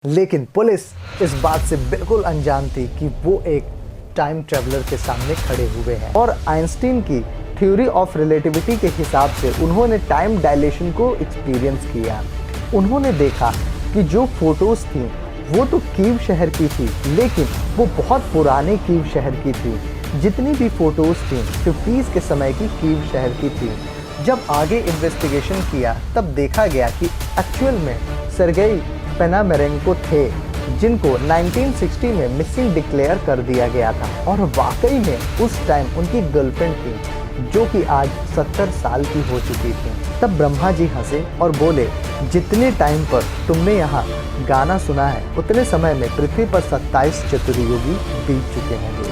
लेकिन पुलिस इस बात से बिल्कुल अनजान थी कि वो एक टाइम ट्रेवलर के सामने खड़े हुए हैं। और आइंस्टीन की थ्योरी ऑफ रिलेटिविटी के हिसाब से उन्होंने टाइम डायलेशन को एक्सपीरियंस किया। उन्होंने देखा कि जो फोटोज़ थी वो तो कीव शहर की थी, लेकिन वो बहुत पुराने कीव शहर की थी। जितनी भी फ़ोटोज़ थी 50s के समय की कीव शहर की थी। जब आगे इन्वेस्टिगेशन किया तब देखा गया कि एक्चुअल में सर्गेई पेनामेरेंको थे, जिनको 1960 में मिसिंग डिक्लेयर कर दिया गया था। और वाकई में उस टाइम उनकी गर्लफ्रेंड थी जो कि आज 70 साल की हो चुकी थी। तब ब्रह्मा जी हंसे और बोले, जितने टाइम पर तुमने यहाँ गाना सुना है उतने समय में पृथ्वी पर 27 चतुर्युगी बीत चुके होंगे।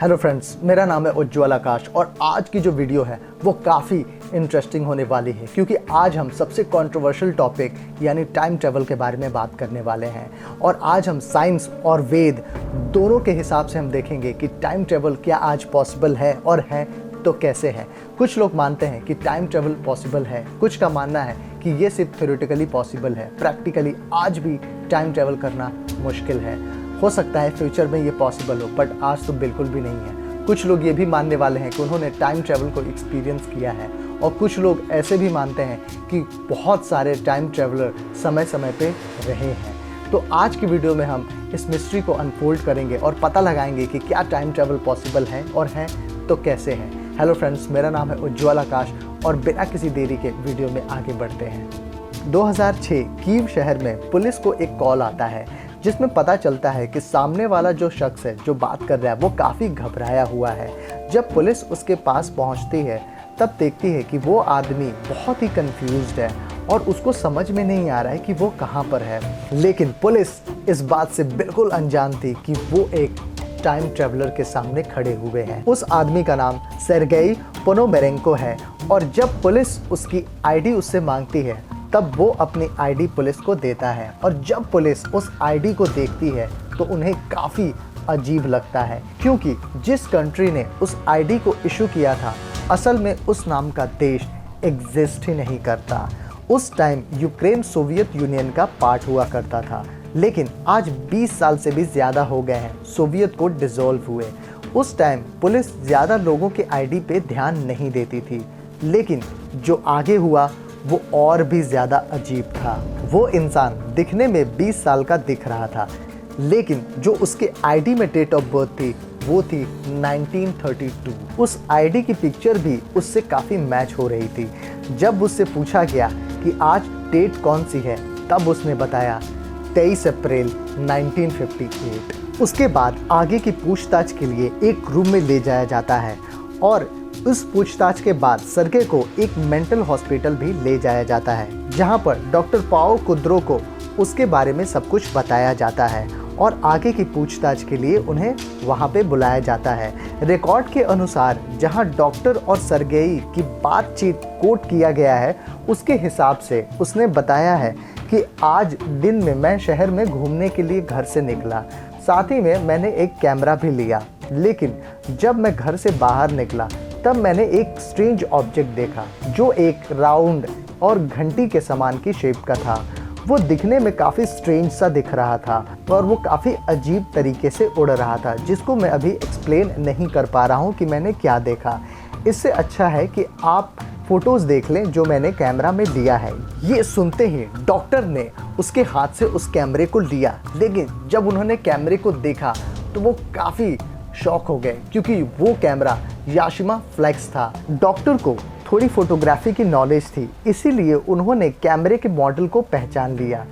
हेलो फ्रेंड्स, मेरा नाम है उज्ज्वल आकाश और आज की जो वीडियो है वो काफ़ी इंटरेस्टिंग होने वाली है, क्योंकि आज हम सबसे कंट्रोवर्शियल टॉपिक यानी टाइम ट्रैवल के बारे में बात करने वाले हैं। और आज हम साइंस और वेद दोनों के हिसाब से हम देखेंगे कि टाइम ट्रैवल क्या आज पॉसिबल है, और है तो कैसे है। कुछ लोग मानते हैं कि टाइम ट्रैवल पॉसिबल है, कुछ का मानना है कि ये सिर्फ थ्योरेटिकली पॉसिबल है, प्रैक्टिकली आज भी टाइम ट्रैवल करना मुश्किल है। हो सकता है फ्यूचर में ये पॉसिबल हो, बट आज तो बिल्कुल भी नहीं है। कुछ लोग ये भी मानने वाले हैं कि उन्होंने टाइम ट्रैवल को एक्सपीरियंस किया है, और कुछ लोग ऐसे भी मानते हैं कि बहुत सारे टाइम ट्रैवलर समय समय पे रहे हैं। तो आज की वीडियो में हम इस मिस्ट्री को अनफोल्ड करेंगे और पता लगाएंगे कि क्या टाइम ट्रैवल पॉसिबल है, और है तो कैसे है। हेलो फ्रेंड्स, मेरा नाम है उज्ज्वल आकाश और बिना किसी देरी के वीडियो में आगे बढ़ते हैं। 2006 कीव शहर में पुलिस को एक कॉल आता है जिसमें पता चलता है कि सामने वाला जो शख्स है जो बात कर रहा है वो काफ़ी घबराया हुआ है। जब पुलिस उसके पास पहुंचती है तब देखती है कि वो आदमी बहुत ही कंफ्यूज्ड है और उसको समझ में नहीं आ रहा है कि वो कहाँ पर है। लेकिन पुलिस इस बात से बिल्कुल अनजान थी कि वो एक टाइम ट्रैवलर के सामने खड़े हुए हैं। उस आदमी का नाम सर्गेई पेनामेरेंको है, और जब पुलिस उसकी आईडी उससे मांगती है तब वो अपनी आईडी पुलिस को देता है। और जब पुलिस उस आईडी को देखती है तो उन्हें काफ़ी अजीब लगता है, क्योंकि जिस कंट्री ने उस आईडी को इशू किया था असल में उस नाम का देश एग्जिस्ट ही नहीं करता। उस टाइम यूक्रेन सोवियत यूनियन का पार्ट हुआ करता था, लेकिन आज 20 साल से भी ज़्यादा हो गए हैं सोवियत को डिसॉल्व हुए। उस टाइम पुलिस ज़्यादा लोगों के आईडी पे ध्यान नहीं देती थी, लेकिन जो आगे हुआ वो और भी ज़्यादा अजीब था। वो इंसान दिखने में 20 साल का दिख रहा था, लेकिन जो उसके आईडी में डेट ऑफ बर्थ थी वो थी 1932। उस आईडी की पिक्चर भी उससे काफ़ी मैच हो रही थी। जब उससे पूछा गया कि आज डेट कौन सी है तब उसने बताया 23 अप्रैल 1958। उसके बाद आगे की पूछताछ के लिए एक रूम में ले जाया जाता है, और उस पूछताछ के बाद सर्गे को एक मेंटल हॉस्पिटल भी ले जाया जाता है, जहां पर डॉक्टर पाओ कुद्रो को उसके बारे में सब कुछ बताया जाता है और आगे की पूछताछ के लिए उन्हें वहां पे बुलाया जाता है। रिकॉर्ड के अनुसार जहां डॉक्टर और सर्गेई की बातचीत कोट किया गया है उसके हिसाब से उसने बताया है कि आज दिन में मैं शहर में घूमने के लिए घर से निकला, साथ ही में मैंने एक कैमरा भी लिया, लेकिन जब मैं घर से बाहर निकला तब मैंने एक स्ट्रेंज ऑब्जेक्ट देखा जो एक राउंड और घंटी के समान की शेप का था। वो दिखने में काफ़ी स्ट्रेंज सा दिख रहा था और वो काफ़ी अजीब तरीके से उड़ रहा था, जिसको मैं अभी एक्सप्लेन नहीं कर पा रहा हूँ कि मैंने क्या देखा। इससे अच्छा है कि आप फ़ोटोज़ देख लें जो मैंने कैमरा में लिया है। ये सुनते ही डॉक्टर ने उसके हाथ से उस कैमरे को लिया, लेकिन जब उन्होंने कैमरे को देखा तो वो काफ़ी शॉक हो गए, क्योंकि वो कैमरा याशिमा फ्लेक्स था। डॉक्टर को थोड़ी फोटोग्राफी की नॉलेज थी, इसीलिए उन्होंने कैमरे के मॉडल को पहचान लिया।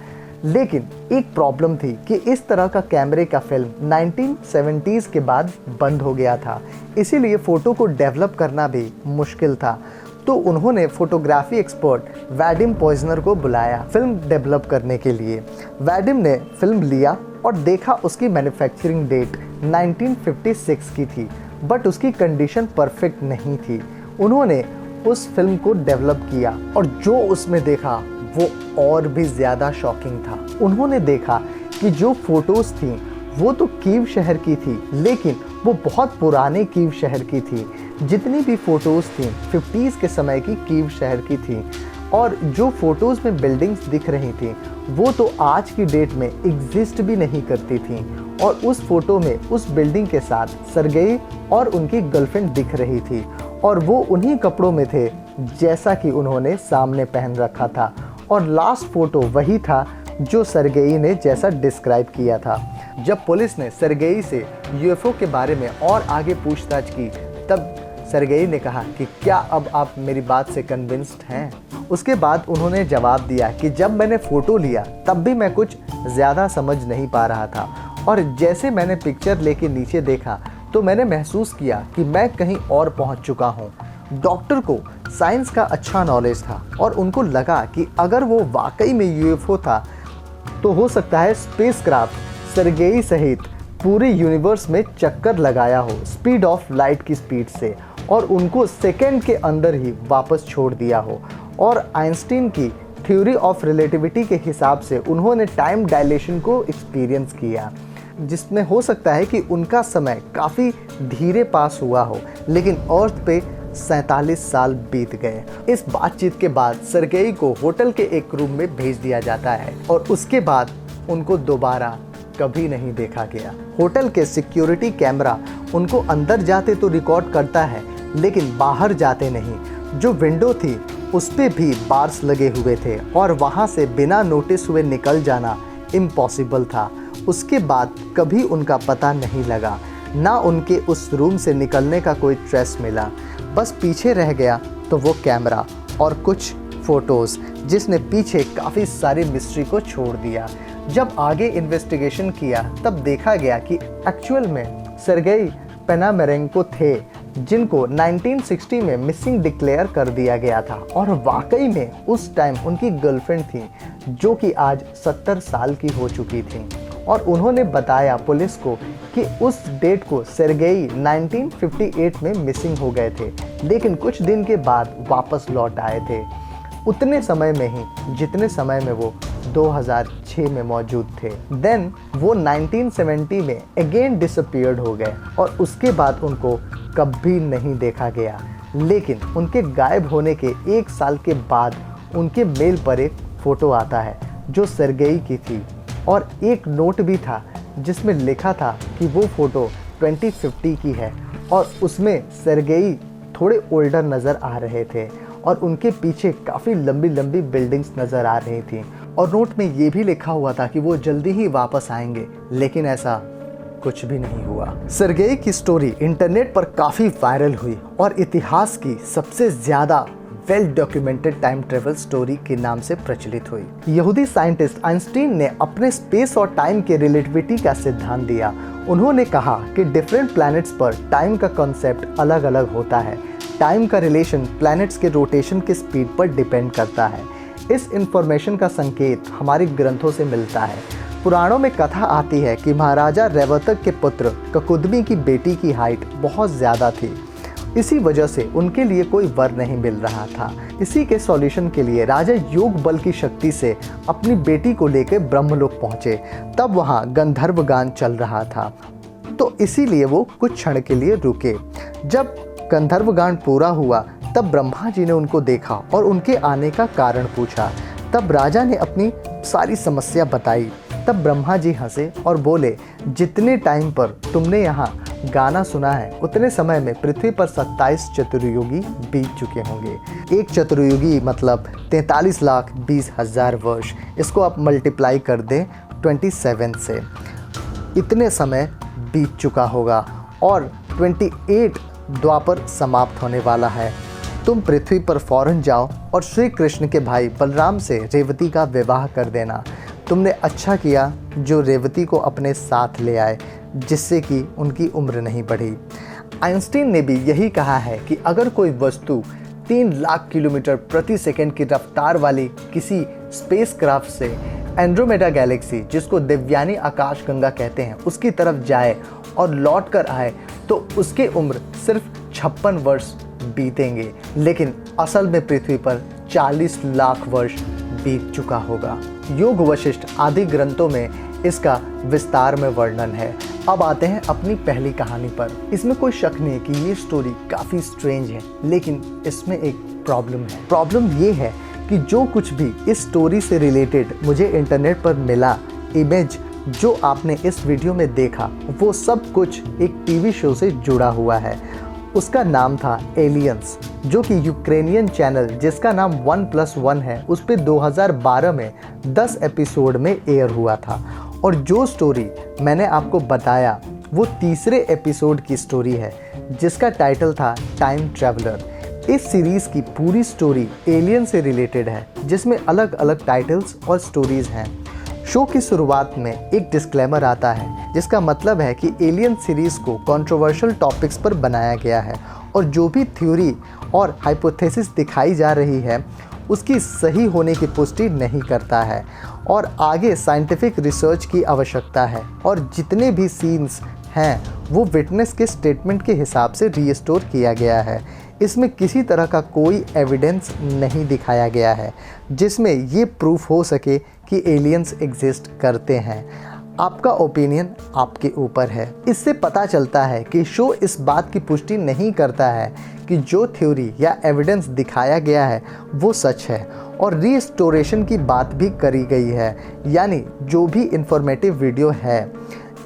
लेकिन एक प्रॉब्लम थी कि इस तरह का कैमरे का फिल्म 1970s के बाद बंद हो गया था, इसीलिए फ़ोटो को डेवलप करना भी मुश्किल था। तो उन्होंने फोटोग्राफी एक्सपर्ट वैडिम पॉइजनर को बुलाया फिल्म डेवलप करने के लिए। वैडिम ने फिल्म लिया और देखा उसकी मैन्युफैक्चरिंग डेट 1956 की थी, बट उसकी कंडीशन परफेक्ट नहीं थी। उन्होंने उस फिल्म को डेवलप किया और जो उसमें देखा वो और भी ज़्यादा शॉकिंग था। उन्होंने देखा कि जो फोटोज़ थी वो तो कीव शहर की थी, लेकिन वो बहुत पुराने कीव शहर की थी। जितनी भी फ़ोटोज़ थी 50s के समय की कीव शहर की थी। और जो फोटोज़ में बिल्डिंग्स दिख रही थी वो तो आज की डेट में एग्जिस्ट भी नहीं करती थी। और उस फोटो में उस बिल्डिंग के साथ सरगेई और उनकी गर्लफ्रेंड दिख रही थी और वो उन्हीं कपड़ों में थे जैसा कि उन्होंने सामने पहन रखा था। और लास्ट फोटो वही था जो सरगेई ने जैसा डिस्क्राइब किया था। जब पुलिस ने सरगेई से यूएफओ के बारे में और आगे पूछताछ की तब सरगेई ने कहा कि क्या अब आप मेरी बात से कन्विंस्ड हैं? उसके बाद उन्होंने जवाब दिया कि जब मैंने फ़ोटो लिया तब भी मैं कुछ ज़्यादा समझ नहीं पा रहा था और जैसे मैंने पिक्चर लेके नीचे देखा तो मैंने महसूस किया कि मैं कहीं और पहुंच चुका हूं। डॉक्टर को साइंस का अच्छा नॉलेज था और उनको लगा कि अगर वो वाकई में यूएफओ था तो हो सकता है स्पेसक्राफ्ट सरगेई सहित पूरे यूनिवर्स में चक्कर लगाया हो स्पीड ऑफ लाइट की स्पीड से और उनको सेकेंड के अंदर ही वापस छोड़ दिया हो। और आइंस्टीन की थ्योरी ऑफ रिलेटिविटी के हिसाब से उन्होंने टाइम डायलेशन को एक्सपीरियंस किया, जिसमें हो सकता है कि उनका समय काफ़ी धीरे पास हुआ हो, लेकिन अर्थ पे 47 साल बीत गए। इस बातचीत के बाद सरगेई को होटल के एक रूम में भेज दिया जाता है और उसके बाद उनको दोबारा कभी नहीं देखा गया। होटल के सिक्योरिटी कैमरा उनको अंदर जाते तो रिकॉर्ड करता है लेकिन बाहर जाते नहीं। जो विंडो थी उस पे भी बार्स लगे हुए थे और वहाँ से बिना नोटिस हुए निकल जाना इम्पॉसिबल था। उसके बाद कभी उनका पता नहीं लगा, ना उनके उस रूम से निकलने का कोई ट्रेस मिला। बस पीछे रह गया तो वो कैमरा और कुछ फ़ोटोज़ जिसने पीछे काफ़ी सारी मिस्ट्री को छोड़ दिया। जब आगे इन्वेस्टिगेशन किया तब देखा गया कि एक्चुअल में सरगेई पेनामेरेंको थे जिनको 1960 में मिसिंग डिक्लेयर कर दिया गया था और वाकई में उस टाइम उनकी गर्लफ्रेंड थी जो कि आज 70 साल की हो चुकी थी। और उन्होंने बताया पुलिस को कि उस डेट को सरगेई 1958 में मिसिंग हो गए थे लेकिन कुछ दिन के बाद वापस लौट आए थे, उतने समय में ही जितने समय में वो 2006 में मौजूद थे। देन वो 1970 में अगेन डिसअपीयर्ड हो गए और उसके बाद उनको कभी नहीं देखा गया। लेकिन उनके गायब होने के 1 साल के बाद उनके मेल पर एक फ़ोटो आता है जो सरगेई की थी और एक नोट भी था जिसमें लिखा था कि वो फ़ोटो 2050 की है और उसमें सरगेई थोड़े ओल्डर नज़र आ रहे थे और उनके पीछे काफ़ी लंबी लंबी बिल्डिंग्स नज़र आ रही थी और नोट में ये भी लिखा हुआ था कि वो जल्दी ही वापस आएंगे, लेकिन ऐसा कुछ भी नहीं हुआ। सरगेई की स्टोरी इंटरनेट पर काफ़ी वायरल हुई और इतिहास की सबसे ज़्यादा well documented time travel story के नाम से प्रचलित हुई। यहूदी साइंटिस्ट आइंस्टीन ने अपने स्पेस और टाइम के रिलेटिविटी का सिद्धांत दिया। उन्होंने कहा कि डिफरेंट प्लैनेट्स पर टाइम का कॉन्सेप्ट अलग अलग होता है। टाइम का रिलेशन प्लैनेट्स के रोटेशन के स्पीड पर डिपेंड करता है। इस इंफॉर्मेशन का संकेत हमारे ग्रंथों से मिलता है। पुराणों में कथा आती है कि महाराजा रेवतक के पुत्र ककुदमी की बेटी की हाइट बहुत ज़्यादा थी, इसी वजह से उनके लिए कोई वर नहीं मिल रहा था। इसी के सॉल्यूशन के लिए राजा योग बल की शक्ति से अपनी बेटी को लेकर ब्रह्मलोक पहुँचे। तब वहाँ गंधर्व गान चल रहा था तो इसीलिए वो कुछ क्षण के लिए रुके। जब गंधर्व गान पूरा हुआ तब ब्रह्मा जी ने उनको देखा और उनके आने का कारण पूछा। तब राजा ने अपनी सारी समस्या बताई। तब ब्रह्मा जी हंसे और बोले, जितने टाइम पर तुमने यहाँ गाना सुना है उतने समय में पृथ्वी पर 27 चतुर्युगी बीत चुके होंगे। एक चतुर्युगी मतलब 43,20,000 वर्ष। इसको आप मल्टीप्लाई कर दें 27 से, इतने समय बीत चुका होगा और 28 द्वापर समाप्त होने वाला है। तुम पृथ्वी पर फौरन जाओ और श्री कृष्ण के भाई बलराम से रेवती का विवाह कर देना। तुमने अच्छा किया जो रेवती को अपने साथ ले आए, जिससे कि उनकी उम्र नहीं बढ़ी। आइंस्टीन ने भी यही कहा है कि अगर कोई वस्तु 3 लाख किलोमीटर प्रति सेकंड की रफ्तार वाली किसी स्पेसक्राफ्ट से एंड्रोमेडा गैलेक्सी, जिसको दिव्यानी आकाशगंगा कहते हैं, उसकी तरफ जाए और लौट कर आए तो उसकी उम्र सिर्फ 56 वर्ष बीतेंगे, लेकिन असल में पृथ्वी पर 40 लाख वर्ष बीत चुका होगा। योग वशिष्ठ आदि ग्रंथों में इसका विस्तार में वर्णन है। अब आते हैं अपनी पहली कहानी पर। इसमें कोई शक नहीं कि ये स्टोरी काफ़ी स्ट्रेंज है, लेकिन इसमें एक प्रॉब्लम है। प्रॉब्लम ये है कि जो कुछ भी इस स्टोरी से रिलेटेड मुझे इंटरनेट पर मिला, इमेज जो आपने इस वीडियो में देखा, वो सब कुछ एक टीवी शो से जुड़ा हुआ है। उसका नाम था एलियंस, जो कि यूक्रेनियन चैनल जिसका नाम 1+1 है, उस पे 2012 में 10 एपिसोड में एयर हुआ था। और जो स्टोरी मैंने आपको बताया वो तीसरे एपिसोड की स्टोरी है, जिसका टाइटल था टाइम ट्रैवलर। इस सीरीज़ की पूरी स्टोरी एलियन से रिलेटेड है, जिसमें अलग अलग टाइटल्स और स्टोरीज़ हैं। शो की शुरुआत में एक डिस्क्लेमर आता है, जिसका मतलब है कि एलियन सीरीज़ को कंट्रोवर्शियल टॉपिक्स पर बनाया गया है और जो भी थ्योरी और हाइपोथेसिस दिखाई जा रही है उसकी सही होने की पुष्टि नहीं करता है और आगे साइंटिफिक रिसर्च की आवश्यकता है। और जितने भी सीन्स हैं वो विटनेस के स्टेटमेंट के हिसाब से रीस्टोर किया गया है। इसमें किसी तरह का कोई एविडेंस नहीं दिखाया गया है जिसमें ये प्रूफ हो सके कि एलियंस एग्जिस्ट करते हैं। आपका ओपिनियन आपके ऊपर है। इससे पता चलता है कि शो इस बात की पुष्टि नहीं करता है कि जो थ्योरी या एविडेंस दिखाया गया है वो सच है, और रीस्टोरेशन की बात भी करी गई है, यानी जो भी इंफॉर्मेटिव वीडियो है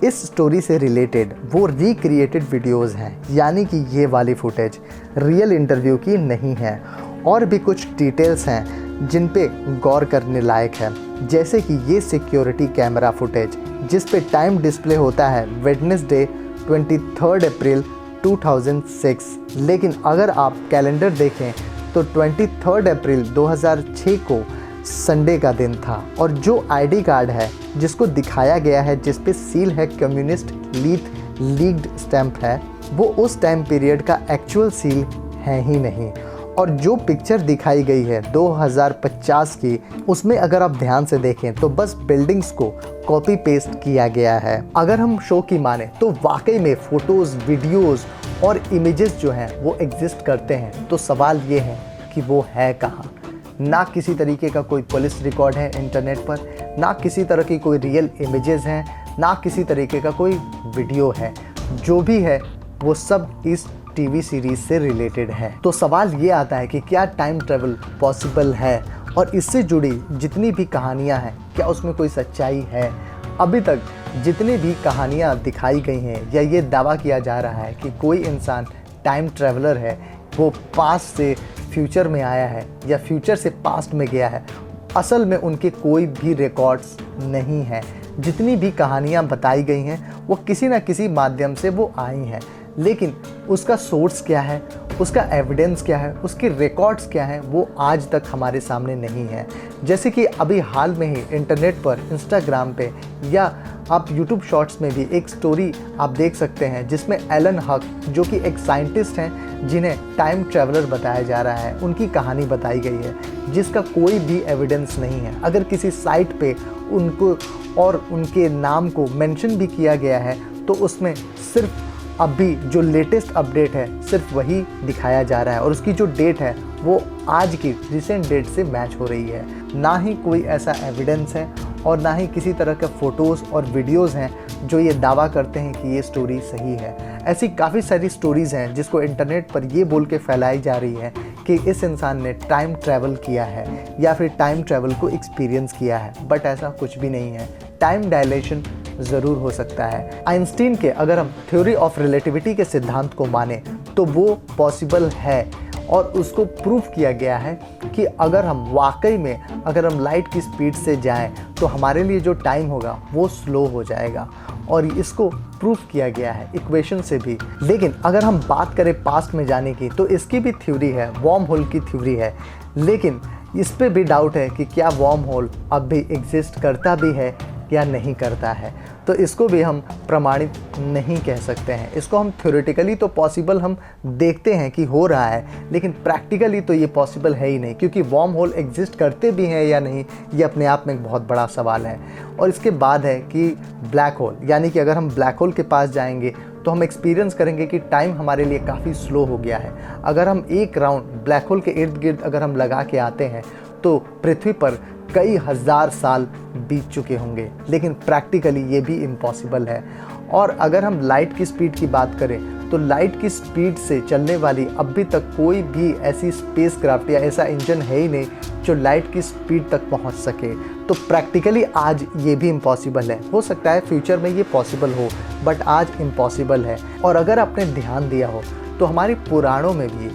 इस स्टोरी से रिलेटेड वो रिक्रिएटेड वीडियोस हैं, यानी कि ये वाली फुटेज रियल इंटरव्यू की नहीं है। और भी कुछ डिटेल्स हैं जिन पे गौर करने लायक है, जैसे कि ये सिक्योरिटी कैमरा फुटेज जिस पे टाइम डिस्प्ले होता है वेडनेसडे 23 अप्रैल 2006, लेकिन अगर आप कैलेंडर देखें तो 23 अप्रैल 2006 को संडे का दिन था। और जो आईडी कार्ड है जिसको दिखाया गया है, जिस पे सील है कम्युनिस्ट लीग्ड स्टैंप है, वो उस टाइम पीरियड का एक्चुअल सील है ही नहीं। और जो पिक्चर दिखाई गई है 2050 की, उसमें अगर आप ध्यान से देखें तो बस बिल्डिंग्स को कॉपी पेस्ट किया गया है। अगर हम शो की माने तो वाकई में फ़ोटोज़, वीडियोज़ और इमेजेस जो हैं वो एग्जिस्ट करते हैं। तो सवाल ये है कि वो है कहाँ। ना किसी तरीके का कोई पुलिस रिकॉर्ड है इंटरनेट पर, ना किसी तरह की कोई रियल इमेजेस हैं, ना किसी तरीके का कोई वीडियो है। जो भी है वो सब इस टीवी सीरीज़ से रिलेटेड है। तो सवाल ये आता है कि क्या टाइम ट्रैवल पॉसिबल है, और इससे जुड़ी जितनी भी कहानियाँ हैं क्या उसमें कोई सच्चाई है। अभी तक जितनी भी कहानियाँ दिखाई गई हैं या ये दावा किया जा रहा है कि कोई इंसान टाइम ट्रैवलर है, वो पास्ट से फ्यूचर में आया है या फ्यूचर से पास्ट में गया है, असल में उनके कोई भी रिकॉर्ड्स नहीं हैं। जितनी भी कहानियाँ बताई गई हैं वो किसी न किसी माध्यम से वो आई हैं, लेकिन उसका सोर्स क्या है, उसका एविडेंस क्या है, उसके रिकॉर्ड्स क्या हैं, वो आज तक हमारे सामने नहीं है। जैसे कि अभी हाल में ही इंटरनेट पर, इंस्टाग्राम पे या आप यूट्यूब शॉर्ट्स में भी एक स्टोरी आप देख सकते हैं जिसमें एलन हक, जो कि एक साइंटिस्ट हैं जिन्हें टाइम ट्रैवलर बताया जा रहा है, उनकी कहानी बताई गई है जिसका कोई भी एविडेंस नहीं है। अगर किसी साइट पे उनको और उनके नाम को मेंशन भी किया गया है तो उसमें सिर्फ अभी जो लेटेस्ट अपडेट है सिर्फ वही दिखाया जा रहा है, और उसकी जो डेट है वो आज की रिसेंट डेट से मैच हो रही है। ना ही कोई ऐसा एविडेंस है और ना ही किसी तरह के फ़ोटोज़ और वीडियोज़ हैं जो ये दावा करते हैं कि ये स्टोरी सही है। ऐसी काफ़ी सारी स्टोरीज़ हैं जिसको इंटरनेट पर ये बोल के फैलाई जा रही है कि इस इंसान ने टाइम ट्रैवल किया है या फिर टाइम ट्रैवल को एक्सपीरियंस किया है, बट ऐसा कुछ भी नहीं है। टाइम डायलेशन ज़रूर हो सकता है। आइंस्टीन के अगर हम थ्योरी ऑफ रिलेटिविटी के सिद्धांत को माने तो वो पॉसिबल है, और उसको प्रूफ किया गया है कि अगर हम वाकई में अगर हम लाइट की स्पीड से जाएं तो हमारे लिए जो टाइम होगा वो स्लो हो जाएगा, और इसको प्रूफ किया गया है इक्वेशन से भी। लेकिन अगर हम बात करें पास्ट में जाने की तो इसकी भी थ्योरी है, वॉर्म होल की थ्योरी है, लेकिन इस पे भी डाउट है कि क्या वॉर्म होल अब भी एग्जिस्ट करता भी है या नहीं करता है। तो इसको भी हम प्रमाणित नहीं कह सकते हैं। इसको हम थ्योरेटिकली तो पॉसिबल हम देखते हैं कि हो रहा है, लेकिन प्रैक्टिकली तो ये पॉसिबल है ही नहीं, क्योंकि वॉर्म होल एग्जिस्ट करते भी हैं या नहीं ये अपने आप में एक बहुत बड़ा सवाल है। और इसके बाद है कि ब्लैक होल, यानी कि अगर हम ब्लैक होल के पास जाएंगे तो हम एक्सपीरियंस करेंगे कि टाइम हमारे लिए काफ़ी स्लो हो गया है। अगर हम एक राउंड ब्लैक होल के इर्द गिर्द अगर हम लगा के आते हैं तो पृथ्वी पर कई हज़ार साल बीत चुके होंगे, लेकिन प्रैक्टिकली ये भी इम्पॉसिबल है। और अगर हम लाइट की स्पीड की बात करें तो लाइट की स्पीड से चलने वाली अब भी तक कोई भी ऐसी स्पेसक्राफ्ट या ऐसा इंजन है ही नहीं जो लाइट की स्पीड तक पहुंच सके। तो प्रैक्टिकली आज ये भी इम्पॉसिबल है। हो सकता है फ्यूचर में ये पॉसिबल हो, बट आज इम्पॉसिबल है। और अगर आपने ध्यान दिया हो तो हमारे पुराणों में भी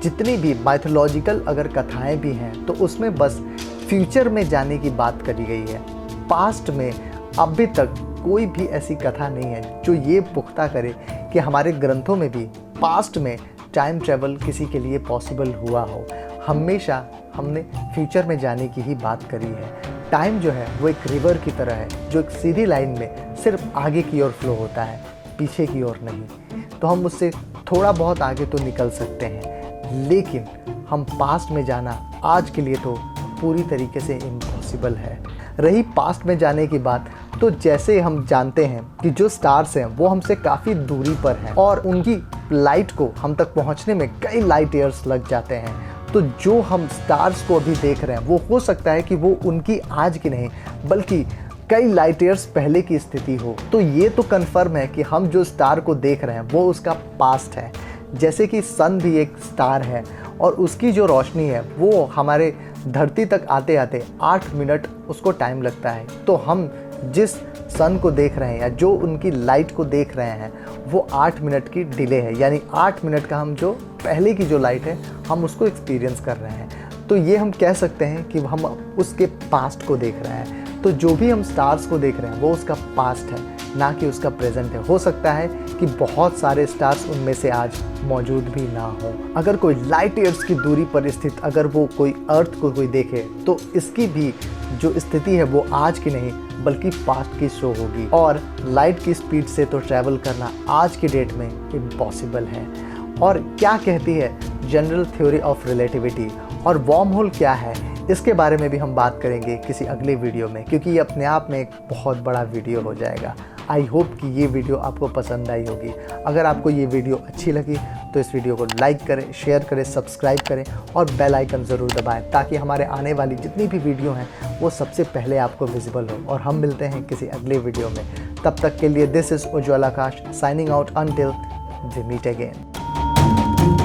जितनी भी माइथोलॉजिकल अगर कथाएं भी हैं तो उसमें बस फ्यूचर में जाने की बात करी गई है। पास्ट में अभी तक कोई भी ऐसी कथा नहीं है जो ये पुख्ता करे कि हमारे ग्रंथों में भी पास्ट में टाइम ट्रैवल किसी के लिए पॉसिबल हुआ हो। हमेशा हमने फ्यूचर में जाने की ही बात करी है। टाइम जो है वो एक रिवर की तरह है जो एक सीधी लाइन में सिर्फ आगे की ओर फ्लो होता है, पीछे की ओर नहीं। तो हम उससे थोड़ा बहुत आगे तो निकल सकते हैं, लेकिन हम पास्ट में जाना आज के लिए तो पूरी तरीके से इम्पॉसिबल है। रही पास्ट में जाने की बात, तो जैसे हम जानते हैं कि जो स्टार्स हैं वो हमसे काफ़ी दूरी पर हैं और उनकी लाइट को हम तक पहुंचने में कई लाइट ईयर्स लग जाते हैं। तो जो हम स्टार्स को अभी देख रहे हैं वो हो सकता है कि वो उनकी आज की नहीं बल्कि कई लाइट ईयर्स पहले की स्थिति हो। तो ये तो कन्फर्म है कि हम जो स्टार को देख रहे हैं वो उसका पास्ट है। जैसे कि सन भी एक स्टार है और उसकी जो रोशनी है वो हमारे धरती तक आते आते 8 मिनट उसको टाइम लगता है। तो हम जिस सन को देख रहे हैं या जो उनकी लाइट को देख रहे हैं वो 8 मिनट की डिले है, यानी 8 मिनट का हम जो पहले की जो लाइट है हम उसको एक्सपीरियंस कर रहे हैं। तो ये हम कह सकते हैं कि हम उसके पास्ट को देख रहे हैं। तो जो भी हम स्टार्स को देख रहे हैं वो उसका पास्ट है, ना कि उसका प्रेजेंट है। हो सकता है कि बहुत सारे स्टार्स उनमें से आज मौजूद भी ना हो। अगर कोई लाइट ईयर्स की दूरी पर स्थित अगर वो कोई अर्थ को कोई देखे तो इसकी भी जो स्थिति है वो आज की नहीं बल्कि पास्ट की शो होगी। और लाइट की स्पीड से तो ट्रैवल करना आज की डेट में इम्पॉसिबल है। और क्या कहती है जनरल थ्योरी ऑफ रिलेटिविटी और वॉर्म होल क्या है, इसके बारे में भी हम बात करेंगे किसी अगले वीडियो में, क्योंकि ये अपने आप में एक बहुत बड़ा वीडियो हो जाएगा। आई होप कि ये वीडियो आपको पसंद आई होगी। अगर आपको ये वीडियो अच्छी लगी तो इस वीडियो को लाइक करें, शेयर करें, सब्सक्राइब करें और बेल आइकन ज़रूर दबाएं ताकि हमारे आने वाली जितनी भी वीडियो हैं वो सबसे पहले आपको विजिबल हो। और हम मिलते हैं किसी अगले वीडियो में। तब तक के लिए this is Ujjwal Akash signing out until we meet again.